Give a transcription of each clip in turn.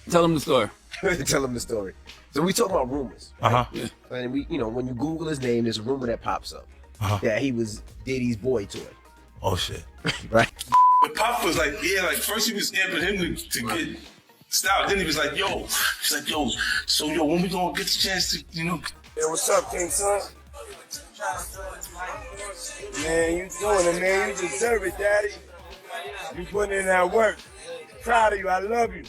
Tell them the story. Tell him the story. So we talk about rumors. Uh-huh. Yeah. And we, when you Google his name, there's a rumor that pops up that he was Diddy's boy toy. Oh shit. Right? But Pop was like, first he was amping him to get style. Then he was like, so when we gonna get the chance to, Hey, what's up, King Son? Man, you doing it, man. You deserve it, Daddy. You putting in that work. Proud of you. I love you.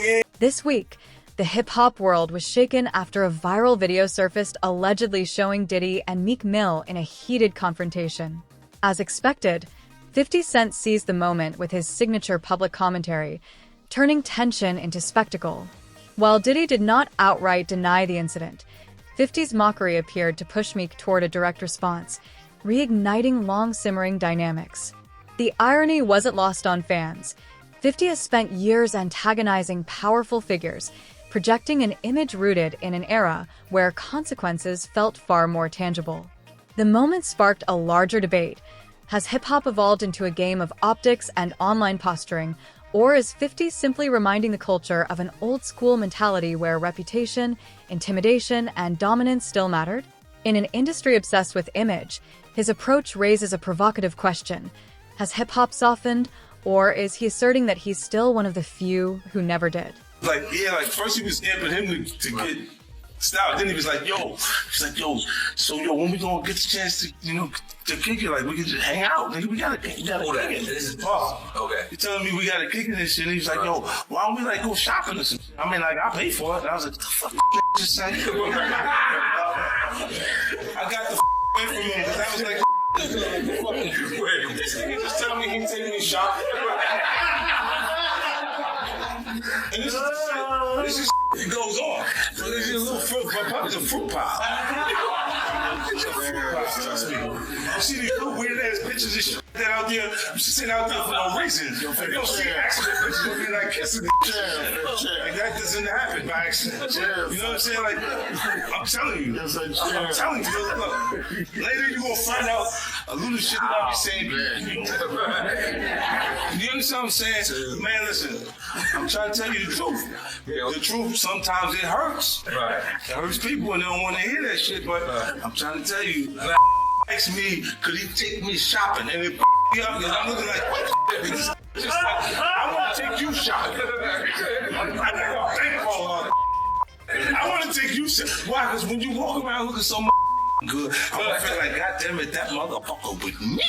Yeah. This week, the hip-hop world was shaken after a viral video surfaced allegedly showing Diddy and Meek Mill in a heated confrontation. As expected, 50 Cent seized the moment with his signature public commentary, turning tension into spectacle. While Diddy did not outright deny the incident, 50's mockery appeared to push Meek toward a direct response, reigniting long-simmering dynamics. The irony wasn't lost on fans. 50 has spent years antagonizing powerful figures, projecting an image rooted in an era where consequences felt far more tangible. The moment sparked a larger debate. Has hip-hop evolved into a game of optics and online posturing, or is 50 simply reminding the culture of an old-school mentality where reputation, intimidation, and dominance still mattered? In an industry obsessed with image, his approach raises a provocative question. Has hip-hop softened, or is he asserting that he's still one of the few who never did? First he was amping him to get style. Then he was like, so when we gonna get the chance to, to kick it, like we can just hang out, nigga. We gotta kick it. This is Pop. Okay. He telling me we gotta kick it and shit. And he's like, why don't we go shopping or something? I mean, I pay for it. And I was like, what the fuck just saying? I got the away from him because I was like, this nigga just tell me he taking me shopping. And this is it goes on. So this is a little fruit. My Pop's a fruit pile. It's a fruit pile. Trust me. You see these little weird ass pictures and shit that out there. You should sit out there for no reason. You don't see accident pictures of me like kissing. Like that doesn't happen by accident. You know what I'm saying? Like I'm telling you. I'm telling you. Look, later you gonna find out a little shit that I'll be saying. You understand what I'm saying? Man, listen. I'm trying to tell you the truth. The truth, sometimes it hurts. Right. It hurts people and they don't want to hear that shit, but I'm trying to tell you, ask me, could he take me shopping? And it me up because I'm looking like, what the f***? Just like, I want to take you shopping. I got a bankroll on it. I want to take you shopping. Why? Because when you walk around looking so good, I'm gonna feel like, God damn it, that motherfucker with me.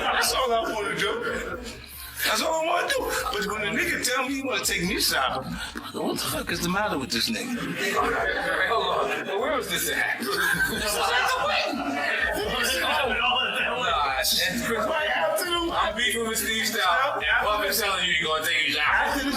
That's all I want to do. That's all I want to do. But when a nigga tell me he want to take me shopping, what the fuck is the matter with this nigga? Hold on. Well, where was this at? I'm beefing with Steve Style. Well, I've been telling you you're going to take me shopping.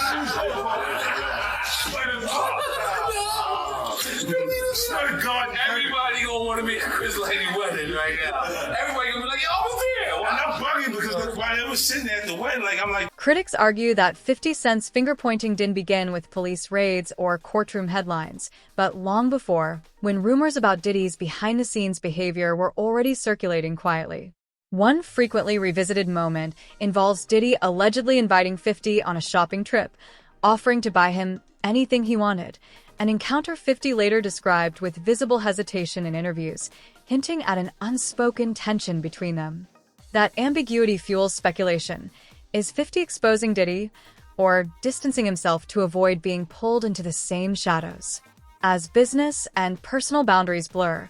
Everybody gonna want to be a Chris Lady wedding right now. Everybody gonna be like, yo, I was there. Well, I'm bugging because while they were sitting at the wedding, I'm like. Critics argue that 50 Cent's finger-pointing didn't begin with police raids or courtroom headlines, but long before, when rumors about Diddy's behind-the-scenes behavior were already circulating quietly. One frequently revisited moment involves Diddy allegedly inviting 50 on a shopping trip, offering to buy him anything he wanted. An encounter 50 later described with visible hesitation in interviews, hinting at an unspoken tension between them. That ambiguity fuels speculation. Is 50 exposing Diddy, or distancing himself to avoid being pulled into the same shadows? As business and personal boundaries blur,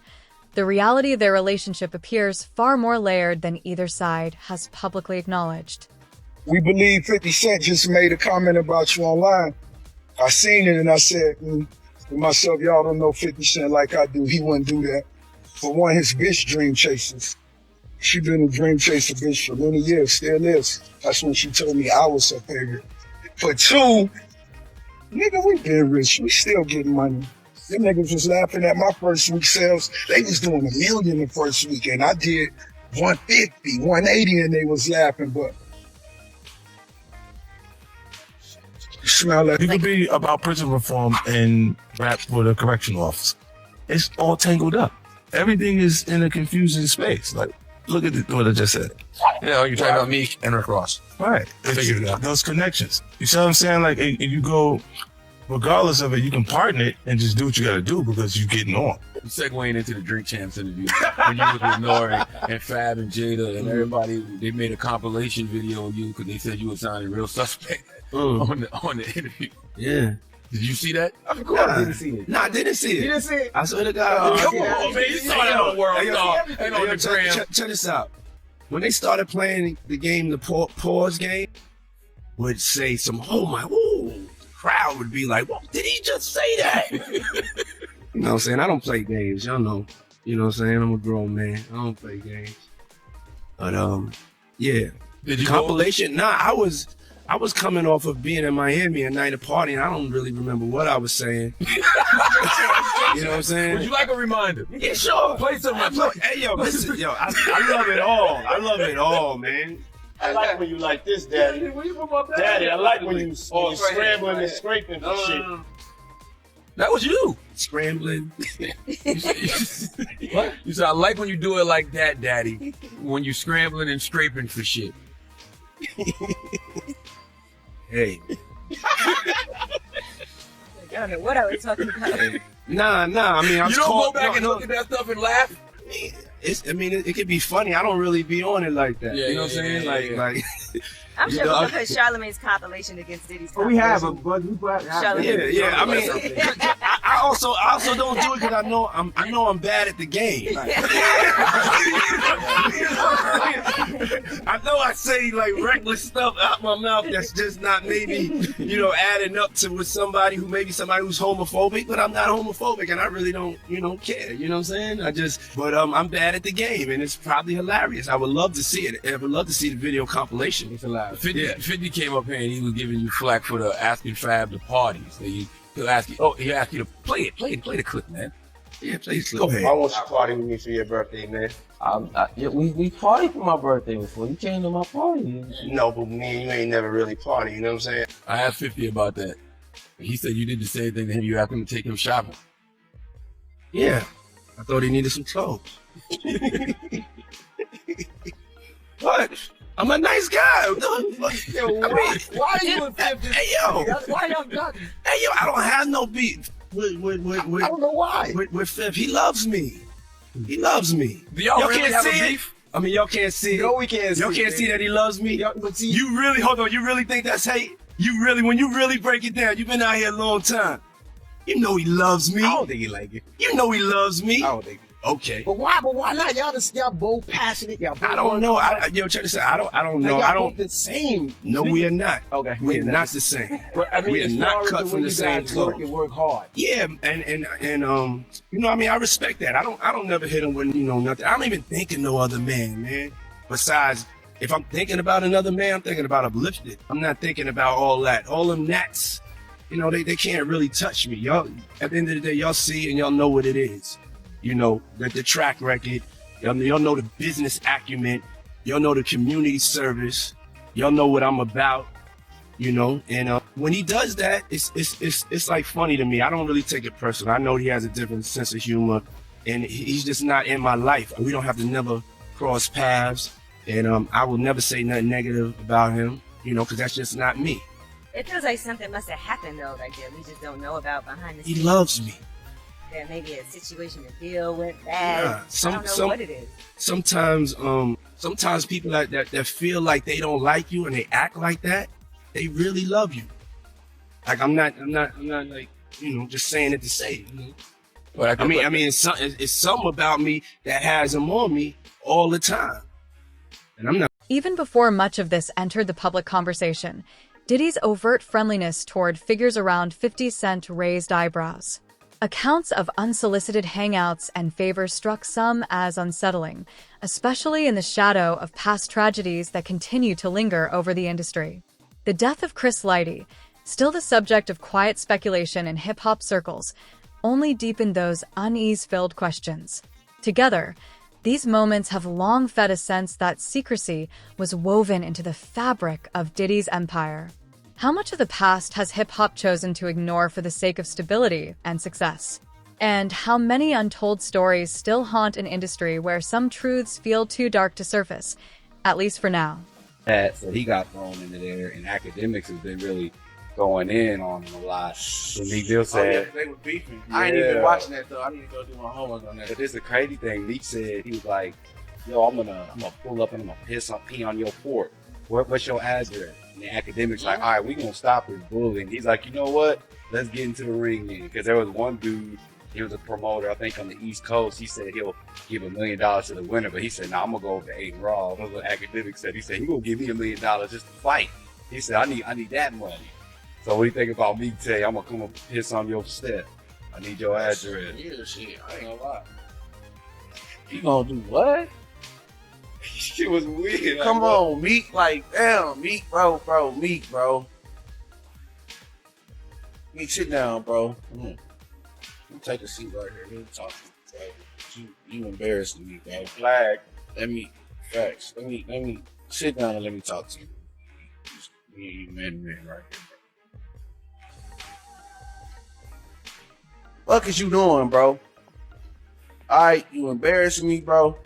the reality of their relationship appears far more layered than either side has publicly acknowledged. We believe 50 Cent just made a comment about you online. I seen it and I said to myself, y'all don't know 50 Cent like I do. He wouldn't do that. For one, his bitch dream chasers. She been a dream chaser bitch for many years, still is. That's when she told me I was her favorite. For two, nigga, we been rich. We still getting money. Them niggas was laughing at my first week sales. They was doing $1 million the first week, and I did 150, 180, and they was laughing, but smell like. You could be about prison reform and rap for the correctional officer. It's all tangled up. Everything is in a confusing space. Like, look at what I just said. Yeah, you're talking about Meek and Rick Ross. Right. Figured it out. Those connections. You see what I'm saying? Like, if you go, regardless of it, you can partner it and just do what you got to do because you're getting on. Segueing into the Drink Champs interview when you was with Nori and Fab and Jada and everybody, they made a compilation video of you because they said you were sounding real suspect on the interview. Yeah. Did you see that? Of course I didn't see it. No, I didn't see it. You didn't see it? I swear to God. Come on, man. You saw that on the world star and on the gram. Check this out. When they started playing the game, the pause game, would say some, oh my, ooh, crowd would be like, well, did he just say that? You know what I'm saying? I don't play games. Y'all know. You know what I'm saying? I'm a grown man. I don't play games. But, yeah. Did you compilation? Nah, I was coming off of being in Miami a night of partying. I don't really remember what I was saying. You know what I'm saying? Would you like a reminder? Yeah, sure. Play something. Hey, yo, listen, yo, I love it all. I love it all, man. I like when you like this, Daddy. Daddy, I like when you scrambling and scraping for shit. That was you. Scrambling. What? You said, I like when you do it like that, Daddy. When you scrambling and scraping for shit. Hey. I don't know what I was talking about. Nah. I mean, You don't go back and look at that stuff and laugh? It could be funny. I don't really be on it like that. You know what I'm saying? Like. I'm sure we'll look at Charlamagne's compilation against Diddy's We have compilation. a buddy. Yeah. I mean, I also don't do it because I know I'm bad at the game. I know I say like reckless stuff out my mouth that's just not maybe adding up to with somebody who's homophobic, but I'm not homophobic and I really don't care. You know what I'm saying? But I'm bad at the game and it's probably hilarious. I would love to see it. I would love to see the video compilation. It's hilarious. 50 came up here and he was giving you flack for the asking Fab to parties. He'll ask you, he asked you to play the clip, man. Yeah, play the clip. Go ahead. I want you to party with me for your birthday, man. We partied for my birthday before. You came to my party. No, but me and you ain't never really party, you know what I'm saying? I asked 50 about that. He said you did the same thing to him. You asked him to take him shopping. Yeah. I thought he needed some clothes. But I'm a nice guy. Why are you in 50? Hey, yo. Why y'all got me? Hey, yo, I don't have no beef with I don't know why. with Fifth. He loves me. He loves me. Do y'all really can't have a see it? beef? I mean, y'all can't see it. No, we can't see Y'all can't it, see that he loves me? But see, You really, hold on, you really think that's hate? When you really break it down, you've been out here a long time. You know he loves me. I don't think he like it. You know he loves me. I don't think. Okay. But why not? Y'all both passionate. Y'all both I don't know. Check this out. I don't know. Y'all both the same. No, we are not. Okay. We are not the same. But I mean, We are as not far as cut the from way the you same guys work cloth. and work hard. Yeah, and I mean, I respect that. I don't never hit him with nothing. I don't even think of no other man. Besides, if I'm thinking about another man, I'm thinking about uplifted. I'm not thinking about all that. All them gnats, they can't really touch me. Y'all, at the end of the day, y'all see and y'all know what it is. The track record. Y'all know the business acumen. Y'all know the community service. Y'all know what I'm about. And when he does that, it's like funny to me. I don't really take it personal. I know he has a different sense of humor, and he's just not in my life. We don't have to never cross paths, and I will never say nothing negative about him. Because that's just not me. It feels like something must have happened though, like that we just don't know about behind the scenes. He loves me. There may be a situation to deal with that. Yeah, I don't know what it is. Sometimes people that feel like they don't like you and they act like that, they really love you. Like I'm not like just saying it to say it. But I mean it's something about me that has him on me all the time, and I'm not. Even before much of this entered the public conversation, Diddy's overt friendliness toward figures around 50 Cent raised eyebrows. Accounts of unsolicited hangouts and favors struck some as unsettling, especially in the shadow of past tragedies that continue to linger over the industry. The death of Chris Lighty, still the subject of quiet speculation in hip-hop circles, only deepened those unease-filled questions. Together, these moments have long fed a sense that secrecy was woven into the fabric of Diddy's empire. How much of the past has hip-hop chosen to ignore for the sake of stability and success? And how many untold stories still haunt an industry where some truths feel too dark to surface, at least for now. So he got thrown into there, and academics has been really going in on him a lot. So Meek Mill said, they were beefing. I ain't even watching that though. I need to go do my homework on that. but this is the crazy thing. Meek said he was like, "Yo, I'm gonna pull up and I'm gonna pee on your fort. What's your address?" And the academics like, "All right, we gonna stop this bullying." He's like, "You know what? Let's get into the ring then." Because there was one dude, he was a promoter, I think on the East Coast. He said he'll give $1 million to the winner, but he said, "Nah, I'm gonna go over to Aiden Raw." One of the academics said, he said, "He gonna give me $1 million just to fight." He said, I need that money." So what do you think about Meek today? I'm gonna come up piss on your step. I need your address. Yeah, shit. I ain't gonna lie. You gonna do what? Shit was weird. Come on, Meek. Like, damn, Meek, bro. Meek, bro. Meek, sit down, bro. Come on. You take a seat right here. Let me talk to you, bro. You embarrassing me, bro. Flag. Let me sit down and let me talk to you. You man right here, bro. What is you doing, bro? Alright, you embarrassing me, bro.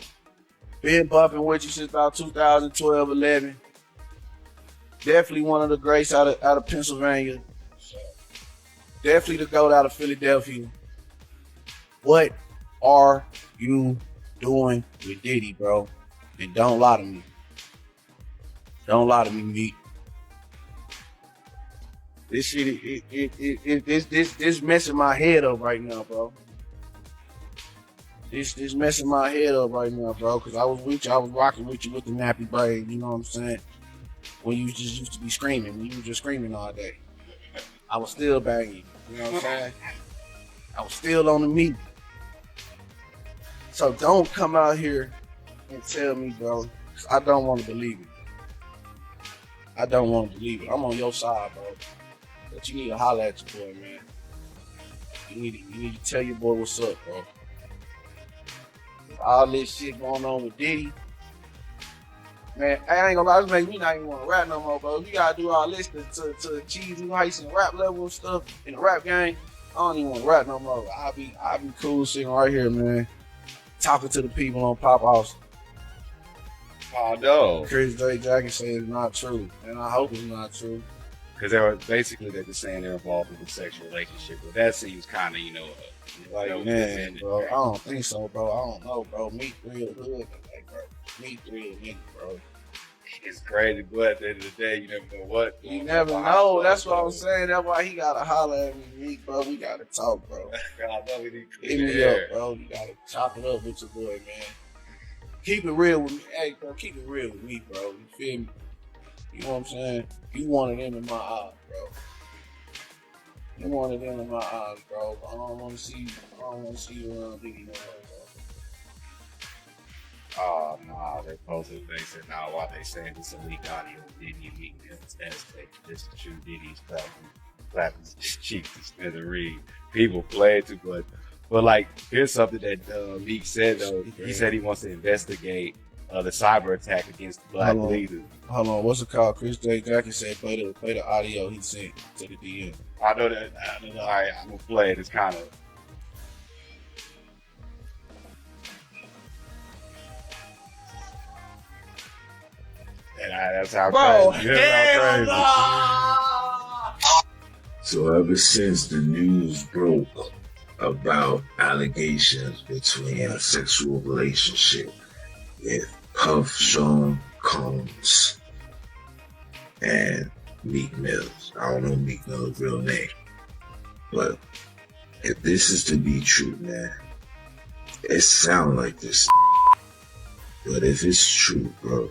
Been bumping with you since about 2012, 11. Definitely one of the greats out of Pennsylvania. Definitely the GOAT out of Philadelphia. What are you doing with Diddy, bro? And don't lie to me. Don't lie to me, Meek. This shit, this messing my head up right now, bro. This messing my head up right now, bro. Cause I was with you, I was rocking with you with the nappy braid. You know what I'm saying? When you just used to be screaming, when you were just screaming all day, I was still banging. You know what I'm saying? I was still on the meat. So don't come out here and tell me, bro. Cause I don't want to believe it. I don't want to believe it. I'm on your side, bro. But you need to holler at your boy, man. You need to tell your boy what's up, bro. All this shit going on with Diddy. Man, I ain't gonna lie, this make me not even want to rap no more, bro. You gotta do all this to achieve new heights and rap level and stuff in the rap game. I don't even want to rap no more. I'll be cool sitting right here, man. Talking to the people on Pop House. Oh no. Chris J. Jackson said it's not true. And I hope it's not true. Because they're just saying they're involved in a sexual relationship. But that seems kind of, like, man, bro, I don't think so, bro. I don't know, bro. Meek real hood, like, bro. Meek real nigga, bro. It's crazy, but at the end of the day, you never know what. You never know. That's what I'm saying. That's why he gotta holler at me, Meek, bro. We gotta talk, bro. God, we need to hit me up, bro. You gotta chop it up with your boy, man. Keep it real with me. Hey, bro, keep it real with me, bro. You feel me? You know what I'm saying? You wanted him in my eyes, bro. You wanted him in my eyes, bro. I don't want to see you around Diddy no more, bro. Oh, nah, they posted, they said, nah, why they saying this a leak audio of Diddy and Meek Mill as just to shoot Diddy's clapping his cheeks to smithereens. People play it too, but like, here's something that Meek said, though. He said he wants to investigate the cyber attack against black leaders. Hold on, what's it called? Chris J. Jackson said play the audio he sent to the DM. I know that. All right, I'm gonna play it. It's kind of. That's how crazy. That's how crazy. So ever since the news broke about allegations between a sexual relationship with Puff, Sean Combs, and Meek Mill. I don't know Meek Mill's real name. But if this is to be true, man, it sounds like this. But if it's true, bro,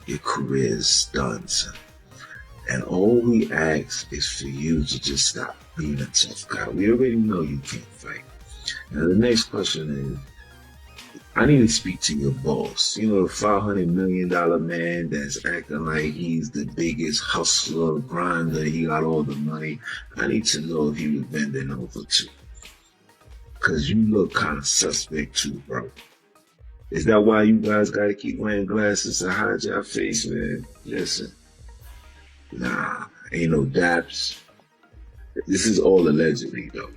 your career is done, son. And all we ask is for you to just stop being a tough guy. We already know you can't fight. Now the next question is, I need to speak to your boss. You know, the $500 million man that's acting like he's the biggest hustler, grinder, he got all the money. I need to know if he was bending over too. Cause you look kind of suspect too, bro. Is that why you guys gotta keep wearing glasses to hide your face, man? Listen. Nah, ain't no daps. This is all allegedly, though.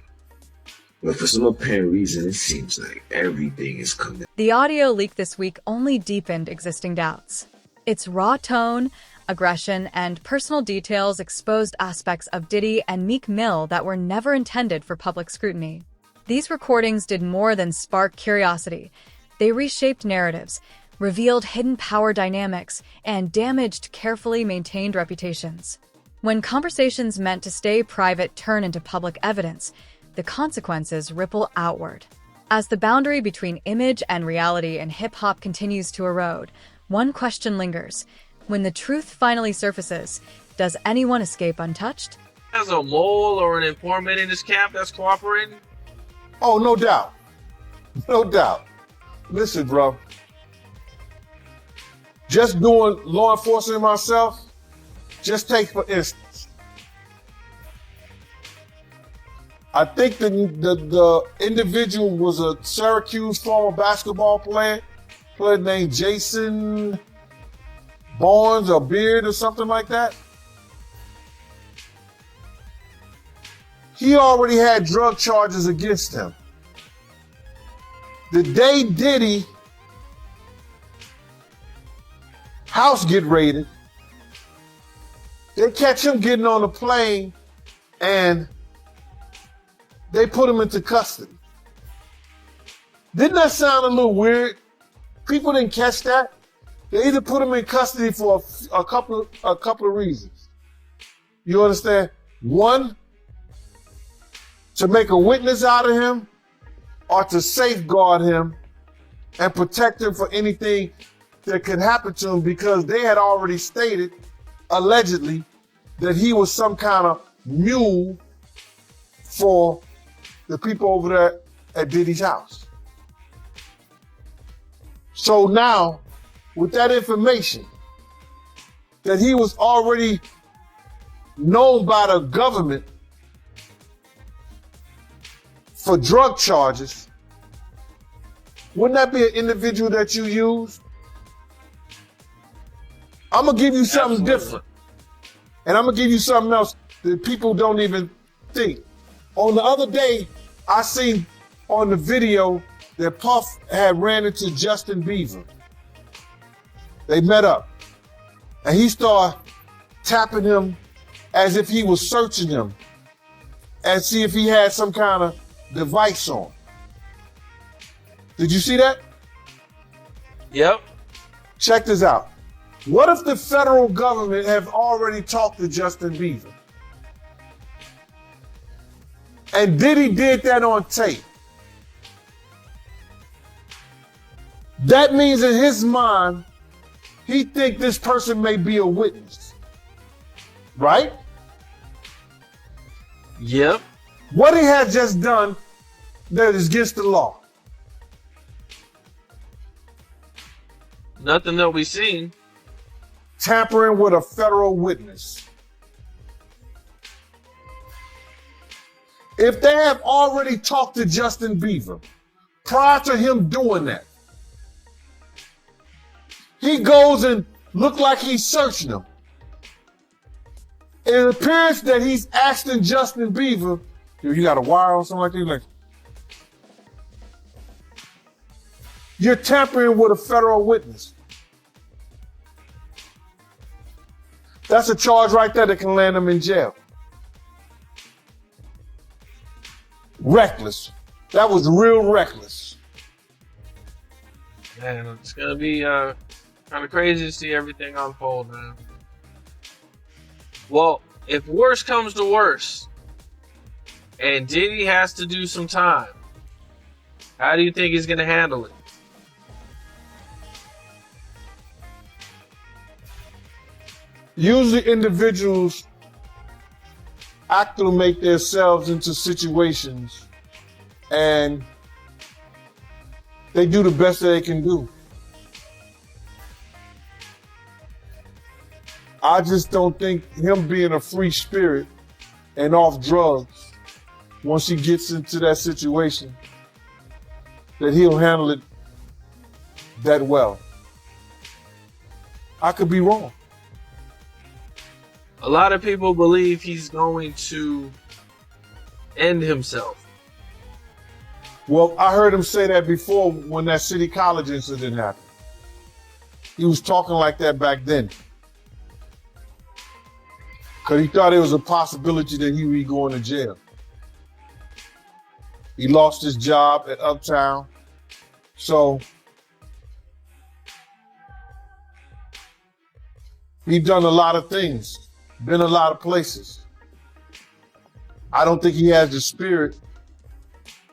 But for some apparent reason, it seems like everything is coming. The audio leak this week only deepened existing doubts. Its raw tone, aggression, and personal details exposed aspects of Diddy and Meek Mill that were never intended for public scrutiny. These recordings did more than spark curiosity. They reshaped narratives, revealed hidden power dynamics, and damaged carefully maintained reputations. When conversations meant to stay private turn into public evidence, the consequences ripple outward. As the boundary between image and reality in hip-hop continues to erode, one question lingers. When the truth finally surfaces, does anyone escape untouched? As a mole or an informant in this camp that's cooperating? Oh, no doubt. No doubt. Listen, bro. Just doing law enforcement myself, just take for instance. I think the individual was a Syracuse former basketball player named Jason Barnes or Beard or something like that. He already had drug charges against him. The day Diddy house get raided, they catch him getting on a plane and they put him into custody. Didn't that sound a little weird? People didn't catch that. They either put him in custody for a couple of reasons. You understand? One, to make a witness out of him, or to safeguard him and protect him for anything that could happen to him, because they had already stated, allegedly, that he was some kind of mule for the people over there at Diddy's house. So now, with that information, that he was already known by the government for drug charges, wouldn't that be an individual that you use? I'm gonna give you something different. And I'm gonna give you something else that people don't even think. On the other day, I seen on the video that Puff had ran into Justin Bieber. They met up. And he started tapping him as if he was searching him and see if he had some kind of device on. Did you see that? Yep. Check this out. What if the federal government have already talked to Justin Bieber? And Diddy did that on tape. That means in his mind, he think this person may be a witness. Right? Yep. What he had just done that is against the law? Nothing that we've seen. Tampering with a federal witness. If they have already talked to Justin Bieber prior to him doing that, he goes and look like he's searching him. It appears that he's asking Justin Bieber, you got a wire or something like that? Like, you're tampering with a federal witness. That's a charge right there that can land him in jail. Reckless. That was real reckless. Man, it's gonna be kind of crazy to see everything unfold, man. Well, if worse comes to worse, and Diddy has to do some time, how do you think he's gonna handle it? Usually individuals acclimate themselves into situations and they do the best that they can do. I just don't think him being a free spirit and off drugs, once he gets into that situation, that he'll handle it that well. I could be wrong. A lot of people believe he's going to end himself. Well, I heard him say that before when that City College incident happened. he was talking like that back then. Because he thought it was a possibility that he would be going to jail. He lost his job at Uptown. So he's done a lot of things, been a lot of places. I don't think he has the spirit.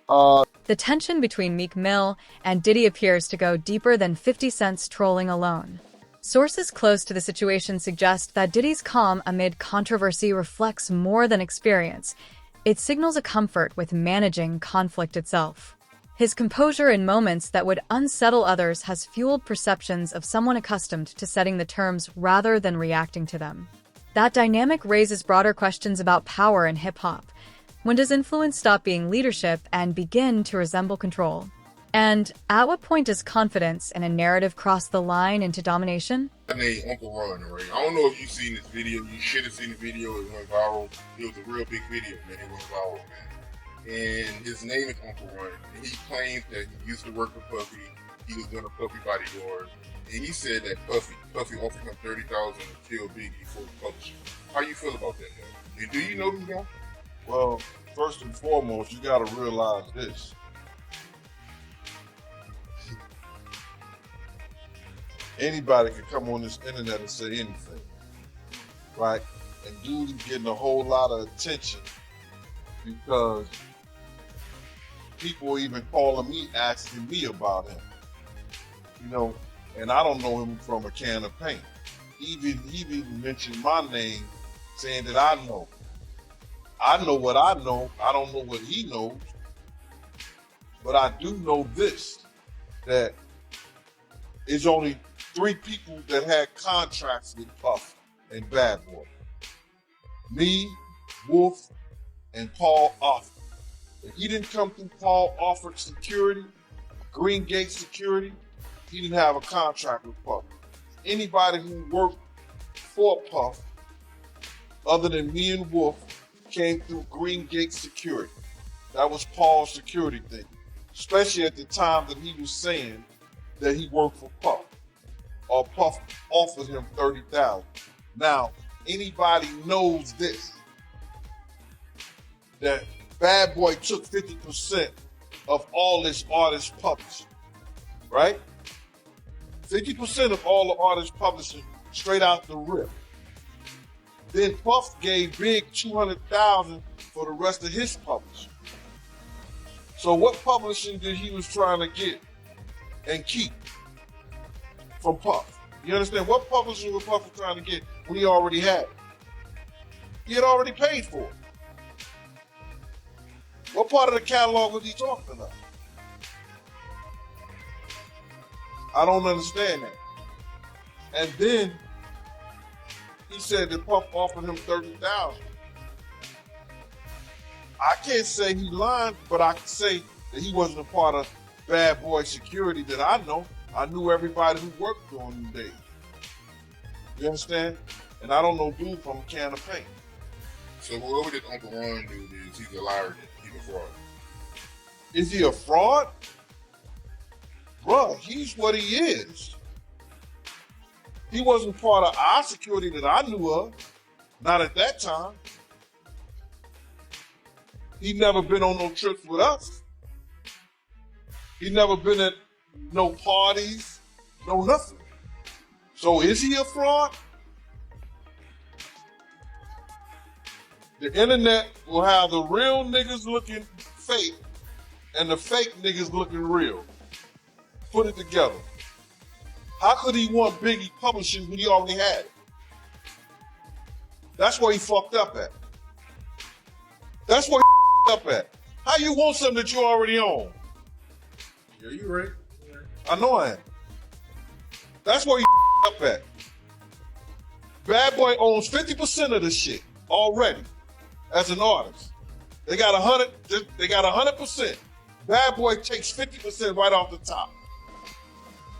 The tension between Meek Mill and Diddy appears to go deeper than 50 Cent's trolling alone. Sources close to the situation suggest that Diddy's calm amid controversy reflects more than experience. It signals a comfort with managing conflict itself. His composure in moments that would unsettle others has fueled perceptions of someone accustomed to setting the terms rather than reacting to them. That dynamic raises broader questions about power in hip-hop. When does influence stop being leadership and begin to resemble control? And at what point does confidence in a narrative cross the line into domination? I named Uncle Ron, right? I don't know if you've seen this video. You should have seen the video. It went viral. It was a real big video, man. It went viral, man. And his name is Uncle Ron. And he claims that he used to work for Puffy. He was doing a Puffy bodyguard. And he said that Puffy offered him $30,000 to kill Biggie for the publishing. How you feel about that, man? And do you know this guy? Well, first and foremost, you got to realize this. Anybody can come on this internet and say anything, right? And dude is getting a whole lot of attention because people even calling me, asking me about him. You know, and I don't know him from a can of paint. He even mentioned my name, saying that I know. I know what I know. I don't know what he knows. But I do know this, that it's only 3 people that had contracts with Puff and Bad Boy. Me, Wolf, and Paul Offord. If he didn't come through Paul Offord Security, Green Gate Security, he didn't have a contract with Puff. Anybody who worked for Puff, other than me and Wolf, came through Green Gate Security. That was Paul's security thing, especially at the time that he was saying that he worked for Puff, or Puff offered him $30,000. Now, anybody knows this, that Bad Boy took 50% of all this artist publishing, right? 50% of all the artist publishing straight out the rip. Then Puff gave Big $200,000 for the rest of his publishing. So what publishing did he was trying to get and keep from Puff? You understand? What publishing was Puff trying to get when he already had it? He had already paid for it. What part of the catalog was he talking about? I don't understand that. And then he said that Puff offered him $30,000. I can't say he lied, but I can say that he wasn't a part of Bad Boy security that I know. I knew everybody who worked during them days. You understand? And I don't know dude from a can of paint. So whoever this Uncle Ron dude is, he's a liar, he's a fraud. Is he a fraud? Bruh, he's what he is. He wasn't part of our security that I knew of. Not at that time. He never been on no trips with us. He never been at no parties, no nothing. So is he a fraud? The internet will have the real niggas looking fake and the fake niggas looking real. Put it together. How could he want Biggie publishing when he already had it? That's where he fucked up at. That's where he fucked up at. How you want something that you already own? Yeah, you right. I know I am. That's where he up at. Bad Boy owns 50% of this shit already as an artist. They got 100%. Bad Boy takes 50% right off the top.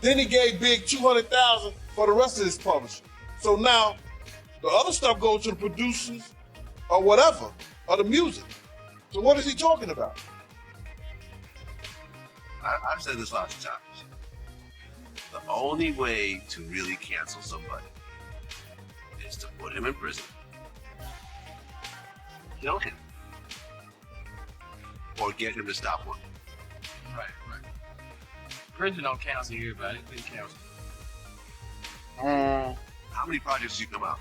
Then he gave Big $200,000 for the rest of his publishing. So now the other stuff goes to the producers or whatever, or the music. So what is he talking about? I've said this lots of times. The only way to really cancel somebody is to put him in prison, kill him, or get him to stop working. Right. Prison don't cancel everybody. It couldn't cancel. How many projects did you come out?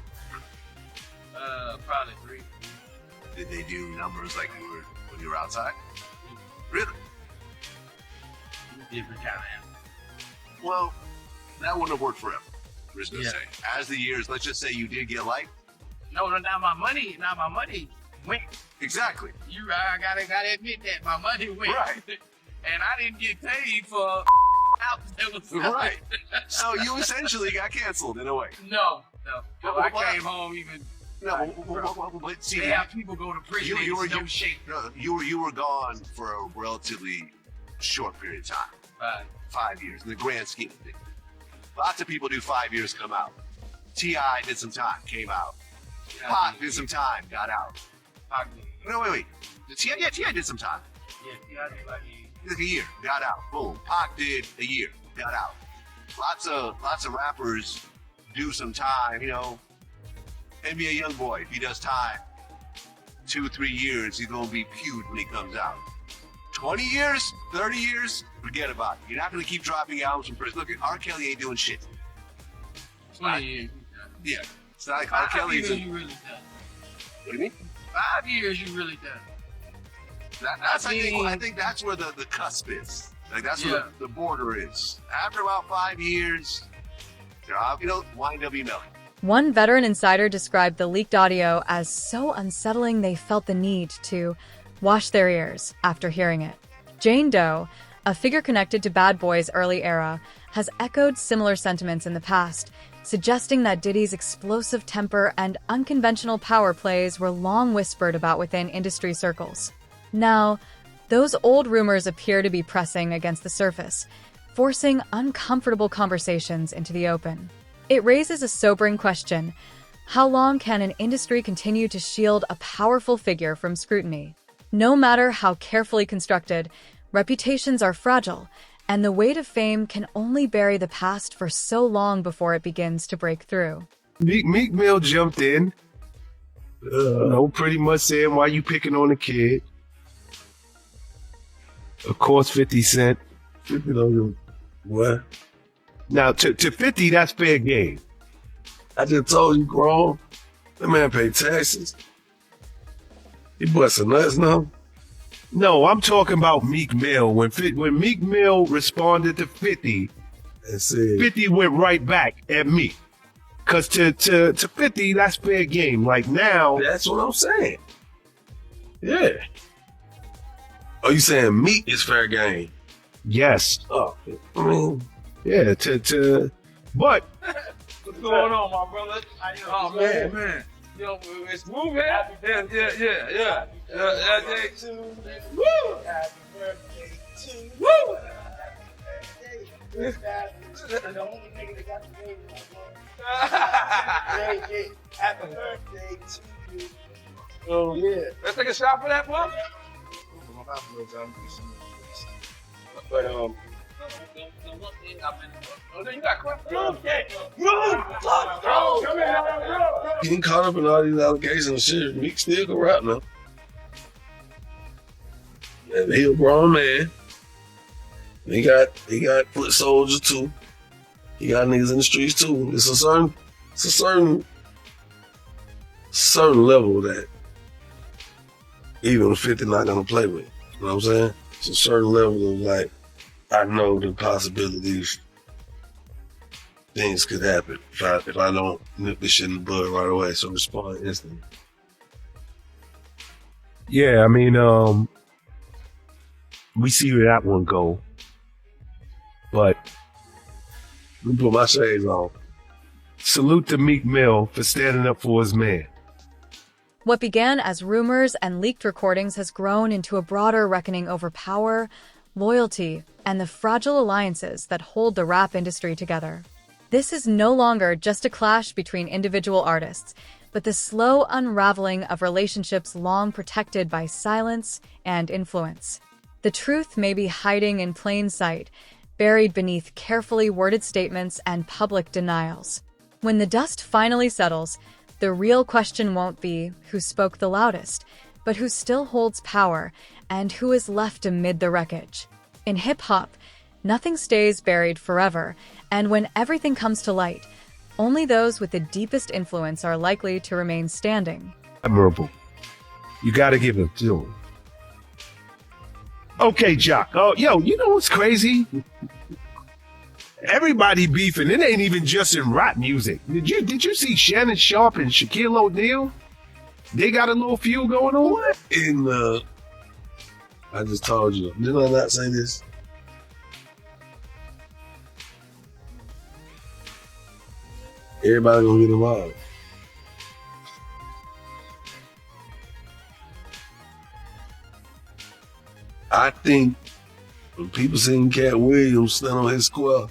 Probably 3. Did they do numbers like when you were outside? Really? Different kind of. Well, that wouldn't have worked forever. We're just gonna Yeah. say, as the years, let's just say you did get light. No, not my money. Not my money went. Exactly. I gotta admit that my money went. Right. And I didn't get paid for house that was Right. So you essentially got canceled in a way. No. I Well, came home even. No, but see, They have people go to prison. you were no shape. you were gone for a relatively short period of time. 5 years in the grand scheme of things. Lots of people do 5 years, come out. T.I. did some time, came out. Pac did some time, got out. No, wait. T.I. did some time. Yeah, T.I. did like Did a year, got out. Boom. Pac did a year, got out. Lots of rappers do some time, you know. NBA Youngboy, if he does time, 2-3 years, he's gonna be pewed when he comes out. 20 years, 30 years, forget about it. You're not gonna keep dropping albums from prison. Look, R. Kelly ain't doing shit. 20 years. Yeah, it's not like R. 5 Kelly's. years you really done. What do you mean? 5 years you really done. I think that's where the cusp is. Like that's where the border is. After about 5 years, you know, YNW Melly. One veteran insider described the leaked audio as so unsettling they felt the need to wash their ears after hearing it. Jane Doe, a figure connected to Bad Boy's early era, has echoed similar sentiments in the past, suggesting that Diddy's explosive temper and unconventional power plays were long whispered about within industry circles. Now, those old rumors appear to be pressing against the surface, forcing uncomfortable conversations into the open. It raises a sobering question: how long can an industry continue to shield a powerful figure from scrutiny? No matter how carefully constructed, reputations are fragile, and the weight of fame can only bury the past for so long before it begins to break through. Meek Mill jumped in, pretty much saying, why you picking on the kid? Of course, 50 Cent. What? Now, to 50, that's fair game. I just told you, grown. That man pay taxes. He busting nuts now. No, I'm talking about Meek Mill. When Meek Mill responded to 50, 50 went right back at Meek. Cause to 50, that's fair game. Like now, that's what I'm saying. Yeah. Oh, you saying Meek is fair game? Yes. Oh, I mean, yeah. But What's going on, my brother? Oh man. Yo, it's moving. Yeah. Day 2. Woo! Happy birthday to you. Woo! The only nigga that got the baby, my boy. Happy birthday to you. Oh yeah. Let's take a shot for that, boy. But you got questions? getting caught up in all these allegations and shit, Meek still can rap now. And he a grown man. He got foot soldiers too. He got niggas in the streets too. It's a certain level that even 50 not gonna play with. You know what I'm saying? It's a certain level of like, I know the possibilities things could happen if I don't nip this shit in the bud right away. So respond instantly. yeah, I mean, we see where that one go. But let me put my shades on. Salute to Meek Mill for standing up for his man. What began as rumors and leaked recordings has grown into a broader reckoning over power, loyalty, and the fragile alliances that hold the rap industry together. This is no longer just a clash between individual artists, but the slow unraveling of relationships long protected by silence and influence. The truth may be hiding in plain sight, buried beneath carefully worded statements and public denials. When the dust finally settles, the real question won't be who spoke the loudest, but who still holds power and who is left amid the wreckage. In hip-hop, nothing stays buried forever, and when everything comes to light, only those with the deepest influence are likely to remain standing. Admirable. You gotta give it to him. Okay, Jock. Oh, yo, you know what's crazy? Everybody beefing. It ain't even just in rap music. Did you see Shannon Sharp and Shaquille O'Neal? They got a little feud going on. What? I just told you. Did I not say this? Everybody gonna get involved. I think when people seen Cat Williams stand on his square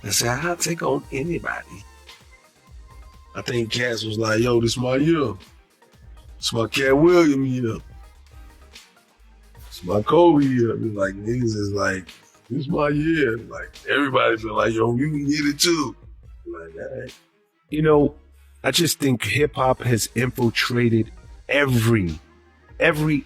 and say, I'll take on anybody. I think Cats was like, yo, this my year. It's my Cat Williams year. It's my Kobe year. It's like, niggas is like, this my year. Like, everybody feel like, yo, you can get it too. Like, all right. You know, I just think hip-hop has infiltrated every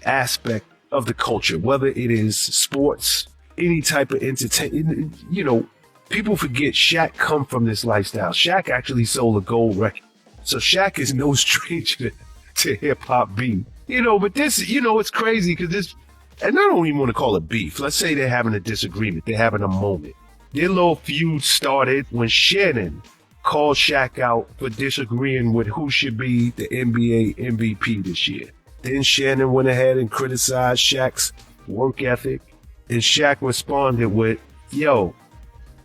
aspect of the culture, whether it is sports, any type of entertainment. You know, people forget Shaq come from this lifestyle. Shaq actually sold a gold record. So Shaq is no stranger to hip-hop beef. You know, but this, you know, it's crazy because this, and I don't even want to call it beef. Let's say they're having a disagreement. They're having a moment. Their little feud started when Shannon called Shaq out for disagreeing with who should be the NBA MVP this year. Then Shannon went ahead and criticized Shaq's work ethic, and Shaq responded with, yo,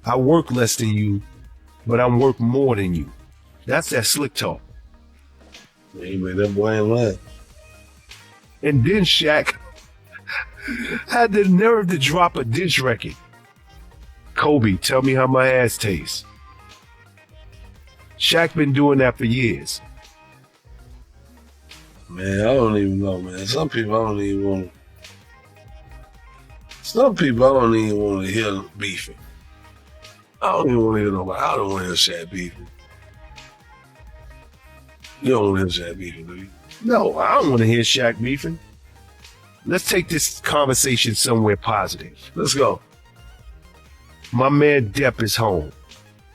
I work less than you, but I'm worth more than you. That's that slick talk. Hey, man, that boy ain't lying. And then Shaq had the nerve to drop a diss record. Kobe, tell me how my ass tastes. Shaq been doing that for years. Man, I don't even know, man. Some people I don't even want to hear beefing. I don't even want to hear nobody. I don't want to hear Shaq beefing. You don't want to hear Shaq beefing, do you? No, I don't want to hear Shaq beefing. Let's take this conversation somewhere positive. Let's go. My man Depp is home.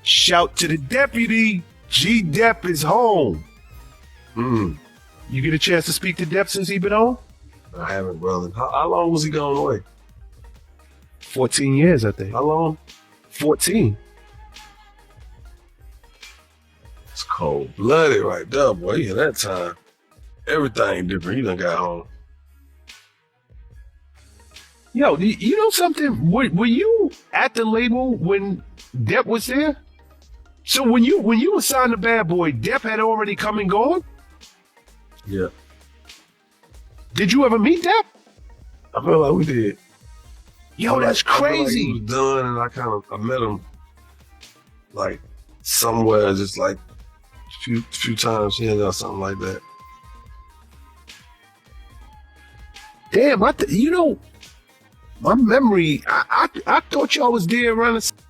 Shout to the deputy. G. Depp is home. You get a chance to speak to Depp since he been home? I haven't, brother. How long was he going away? 14 years, I think. How long? 14. It's cold-blooded right there, boy. Yeah, that time. Everything different. He done got home. Yo, you know something? Were you at the label when Depp was there? So when you were signed to Bad Boy, Depp had already come and gone? Yeah. Did you ever meet Depp? I feel like we did. Yo, that's crazy. Like he was done, and I met him like somewhere, just like a few times here or something like that. Damn, you know, my memory, I thought y'all was there around the